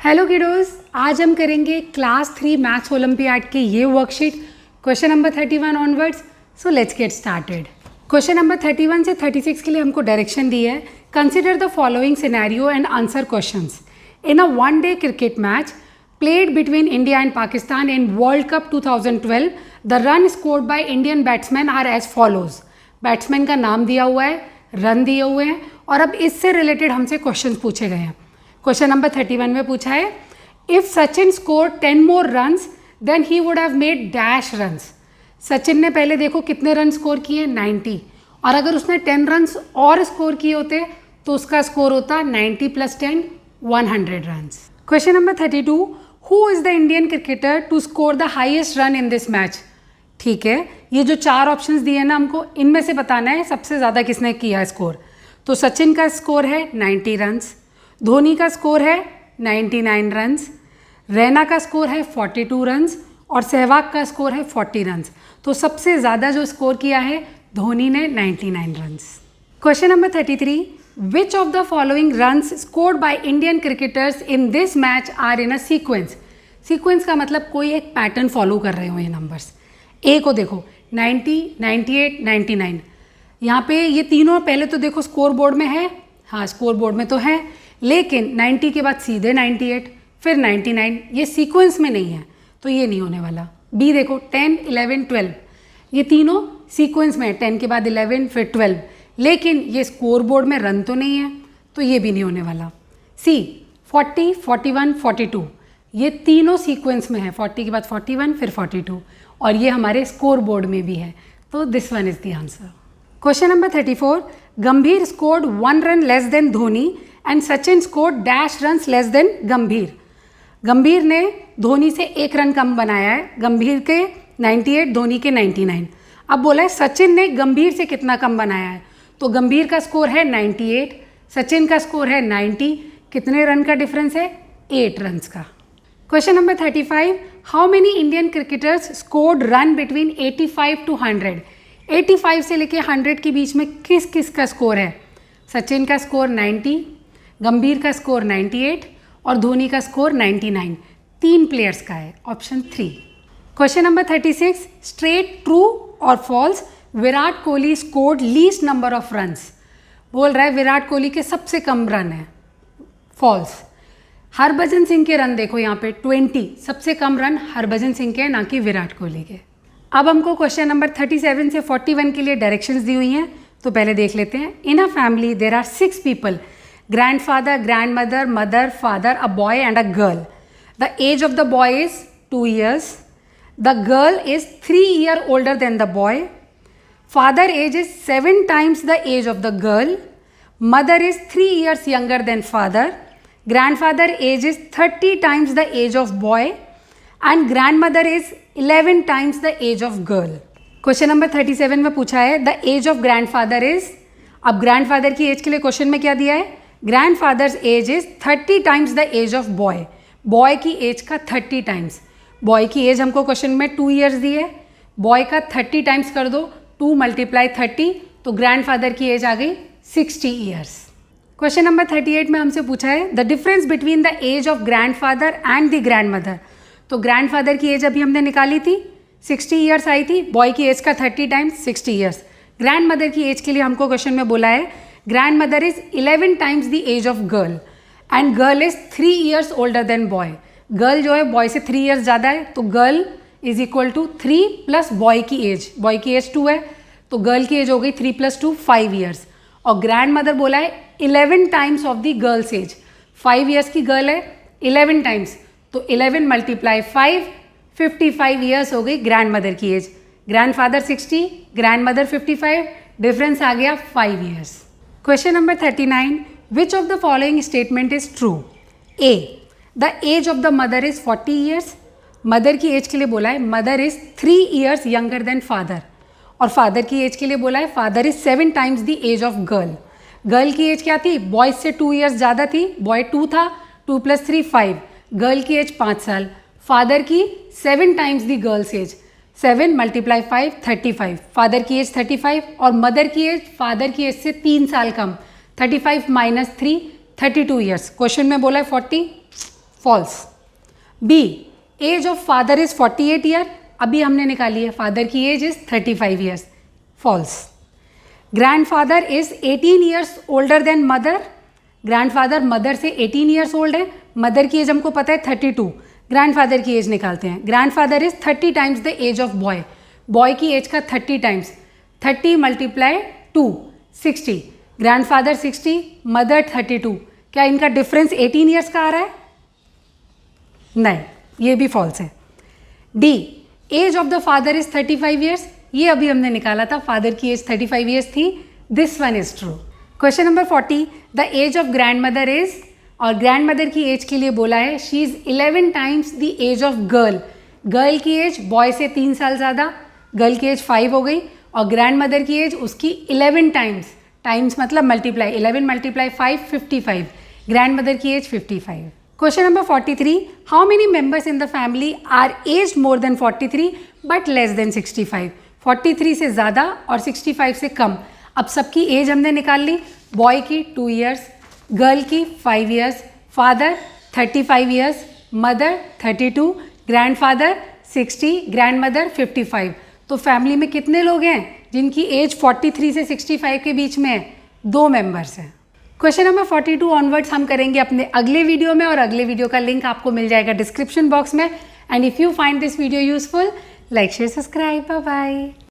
Hello किडोज, आज हम करेंगे क्लास 3 मैथ्स ओलंपियाड के ये worksheet question number 31 onwards. So let's get started. Question number 31 से 36 के लिए हमको डायरेक्शन दी है। Consider the following scenario and answer questions. In a one day cricket match played between India and Pakistan in World Cup 2012, the run scored by Indian batsmen are as follows। Batsman का नाम दिया हुआ है, run दिए हुए हैं और अब इससे रिलेटेड हमसे क्वेश्चंस पूछे गए हैं। क्वेश्चन नंबर 31 में पूछा है, if Sachin score 10 more runs then he would have made dash runs. Sachin ने पहले देखो कितने रन स्कोर किए, 90, और अगर उसने 10 रन्स और स्कोर किए होते तो उसका स्कोर होता 90 + 10 100 runs. Question number 32, who is the Indian cricketer to score the highest run in this match. ठीक है, ये जो 4 ऑप्शंस दिए ना, हमको इनमें से बताना है सबसे ज़्यादा किसने किया है स्कोर। तो सचिन का स्कोर है 90 रन्स, धोनी का स्कोर है 99 रन्स, रैना का स्कोर है 42 रन्स और सहवाग का स्कोर है 40 रन्स। तो सबसे ज़्यादा जो स्कोर किया है धोनी ने 99 runs. Question number 33, which of the following runs scored by Indian cricketers in this match are in a sequence. Sequence का मतलब कोई एक पैटर्न फॉलो कर रहे हो ये नंबर्स। ए को देखो 90, 98, 99, यहाँ पे ये तीनों पहले तो देखो स्कोर बोर्ड में है, हाँ स्कोर बोर्ड में तो है, लेकिन 90 के बाद सीधे 98 फिर 99, ये सीक्वेंस में नहीं है तो ये नहीं होने वाला। बी देखो 10, 11, 12, ये तीनों सीक्वेंस में है, 10 के बाद 11 फिर 12, लेकिन ये स्कोर बोर्ड में रन तो नहीं है तो ये भी नहीं होने वाला। सी 40, 41, 42, ये तीनों सीक्वेंस में है, 40 के बाद 41 फिर 42, और ये हमारे स्कोर बोर्ड में भी है, तो this one is the answer. Question number 34, गंभीर scored 1 run less than Dhoni and Sachin scored dash runs less than गंभीर। गंभीर ने धोनी से 1 रन कम बनाया है, गंभीर के 98, धोनी के 99। अब बोला है सचिन ने गंभीर से कितना कम बनाया है, तो गंभीर का स्कोर है 98, सचिन का स्कोर है 90, कितने रन का डिफरेंस है, 8 रन्स का। Question number 35, how many Indian cricketers scored run between 85 to 100। 85 से लेके 100 के बीच में किस किस का स्कोर है। सचिन का स्कोर 90, गंभीर का स्कोर 98 और धोनी का स्कोर 99, 3 प्लेयर्स का है, option 3। Question number 36, straight true और false, Virat Kohli scored least number of runs. बोल रहा है विराट कोहली के सबसे कम रन है, फॉल्स। हरभजन सिंह के रन देखो यहाँ पे 20, सबसे कम रन हरभजन सिंह के, ना कि विराट कोहली के। अब हमको क्वेश्चन नंबर 37 से 41 के लिए डायरेक्शंस दी हुई हैं, तो पहले देख लेते हैं। In a family there are 6 people, grandfather, grandmother, mother, father, a boy and a girl. The age of the boy is 2 years. The girl is 3 years older than the boy. Father age is 7 times the age of the girl. Mother is 3 years younger than father. Grandfather age is 30 times the age of boy. And grandmother is 11 times the age of girl. Question number 37 में पूछा है the age of grandfather is. अब grandfather की age के लिए question में क्या दिया है, grandfather's age is 30 times the age of boy. Boy की एज का 30 टाइम्स। बॉय की एज हमको क्वेश्चन में 2 ईयर्स दी है, बॉय का 30 टाइम्स कर दो, 2 × 30, तो ग्रैंडफादर की एज आ गई 60 ईयर्स। क्वेश्चन नंबर 38 में हमसे पूछा है the difference between the age of grandfather and the grandmother. तो ग्रैंडफादर की एज अभी हमने निकाली थी, 60 ईयर्स आई थी, बॉय की एज का 30 टाइम्स 60 ईयर्स। ग्रैंड मदर की एज के लिए हमको क्वेश्चन में बोला है grandmother is 11 times the age of girl and girl is 3 years older than boy. Girl जो है बॉय से 3 ईयर्स ज़्यादा है, तो girl is equal to 3 plus boy की एज। बॉय की एज 2 है तो गर्ल की एज हो गई 3 + 2 5 ईयर्स। और ग्रैंड मदर बोला है 11 times of the girl's age. 5 years की गर्ल है, 11 टाइम्स, तो 11 × 5 55 ईयर्स हो गई ग्रैंड मदर की age. Grandfather 60, grandmother 55, difference आ गया 5 years. Question number 39, which of the following statement is true. A, the age of the mother is 40 years. Mother की age के लिए बोला है mother is 3 years younger than father, और father की age के लिए बोला है father is 7 times the age of girl. Girl की एज क्या थी, बॉय से 2 ईयर्स ज़्यादा थी, बॉय 2 था, 2 + 3 5, गर्ल की एज 5 साल, फादर की 7 times the girl's age, 7 × 5 35, father की एज 35 और मदर की एज फादर की एज से 3 साल कम, 35 - 3 32 ईयर्स। क्वेश्चन में बोला है 40, false. B, age of father is 48 year, अभी हमने निकाली है, फादर की age is 35 years, false. Grandfather is 18 years older than mother, grandfather mother से 18 ईयर्स ओल्ड है, मदर की एज हमको पता है 32, ग्रैंडफादर की एज निकालते हैं। Grandfather is 30 times the age of boy, boy की एज का 30 टाइम्स, 30 मल्टीप्लाई 2, 60, ग्रैंडफादर 60, मदर 32, क्या इनका डिफरेंस 18 ईयर्स का आ रहा है? नहीं, ये भी फॉल्स है। D, age of the father is 35 years, ये अभी हमने निकाला था, फादर की एज 35 ईयर्स थी, this one is true. Question number 40, the age of grandmother is, और ग्रैंड मदर की एज के लिए बोला है she is 11 times the age of girl, girl की एज बॉय से 3 साल ज़्यादा, गर्ल की एज 5 हो गई, और ग्रैंड मदर की एज उसकी 11 टाइम्स, टाइम्स मतलब मल्टीप्लाई, 11 मल्टीप्लाई 5, 55, ग्रैंड मदर की age 55। Question number 43, how many members in the family are age more than 43 but less than 65, 43 से ज़्यादा और 65 से कम। अब सबकी एज हमने निकाल ली, बॉय की 2 ईयर्स, गर्ल की 5 years, father 35 years, mother 32, grandfather 60, grandmother 55। तो फैमिली में कितने लोग हैं जिनकी एज 43 से 65 के बीच में है? 2 मेंबर्स हैं। क्वेश्चन नंबर 42 ऑनवर्ड्स हम करेंगे अपने अगले वीडियो में, और अगले वीडियो का लिंक आपको मिल जाएगा डिस्क्रिप्शन बॉक्स में। And if you find this video useful, like share subscribe, bye bye.